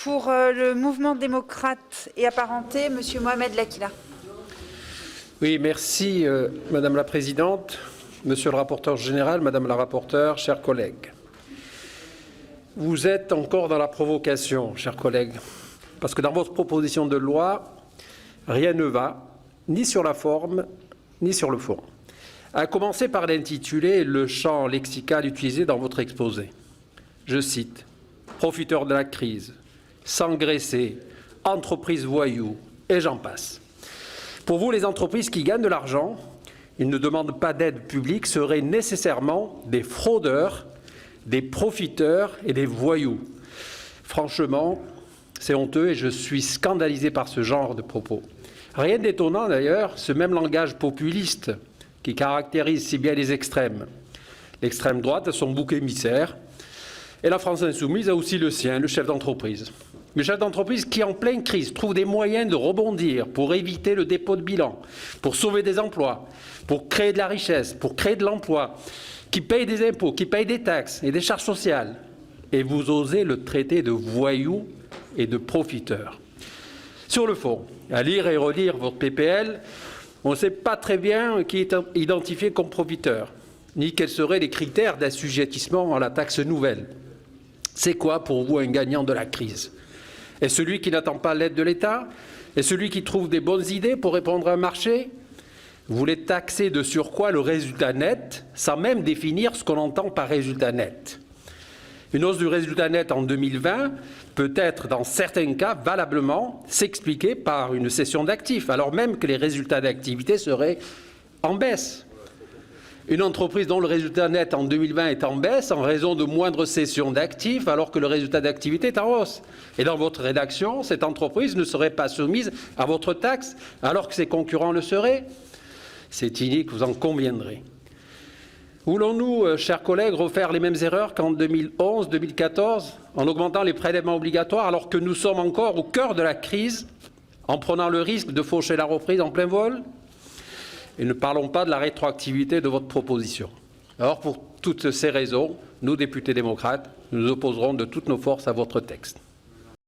Pour le mouvement démocrate et apparenté, Monsieur Mohamed Lakila. Oui, merci Madame la Présidente, Monsieur le rapporteur général, Madame la rapporteure, chers collègues. Vous êtes encore dans la provocation, chers collègues, parce que dans votre proposition de loi, rien ne va, ni sur la forme, ni sur le fond. À commencer par l'intitulé et le champ lexical utilisé dans votre exposé. Je cite « profiteurs de la crise »,« s'engraisser »,« entreprises voyous » et j'en passe. Pour vous, les entreprises qui gagnent de l'argent, ils ne demandent pas d'aide publique, seraient nécessairement des fraudeurs, des profiteurs et des voyous. Franchement, c'est honteux et je suis scandalisé par ce genre de propos. Rien d'étonnant d'ailleurs, ce même langage populiste qui caractérise si bien les extrêmes. L'extrême droite a son bouc émissaire et la France insoumise a aussi le sien, le chef d'entreprise. Le chef d'entreprise qui, en pleine crise, trouve des moyens de rebondir pour éviter le dépôt de bilan, pour sauver des emplois, pour créer de la richesse, pour créer de l'emploi, qui paye des impôts, qui paye des taxes et des charges sociales. Et vous osez le traiter de voyou et de profiteur. Sur le fond, à lire et relire votre PPL, on ne sait pas très bien qui est identifié comme profiteur, ni quels seraient les critères d'assujettissement à la taxe nouvelle. C'est quoi pour vous un gagnant de la crise? Est celui qui n'attend pas l'aide de l'État? Est celui qui trouve des bonnes idées pour répondre à un marché? Vous voulez taxer de surcroît le résultat net, sans même définir ce qu'on entend par résultat net. Une hausse du résultat net en 2020 peut être, dans certains cas, valablement s'expliquer par une cession d'actifs, alors même que les résultats d'activité seraient en baisse. Une entreprise dont le résultat net en 2020 est en baisse en raison de moindres cessions d'actifs, alors que le résultat d'activité est en hausse. Et dans votre rédaction, cette entreprise ne serait pas soumise à votre taxe, alors que ses concurrents le seraient. C'est inique, vous en conviendrez. Voulons-nous, chers collègues, refaire les mêmes erreurs qu'en 2011-2014 en augmentant les prélèvements obligatoires alors que nous sommes encore au cœur de la crise, en prenant le risque de faucher la reprise en plein vol? Et ne parlons pas de la rétroactivité de votre proposition. Alors, pour toutes ces raisons, nous, députés démocrates, nous nous opposerons de toutes nos forces à votre texte.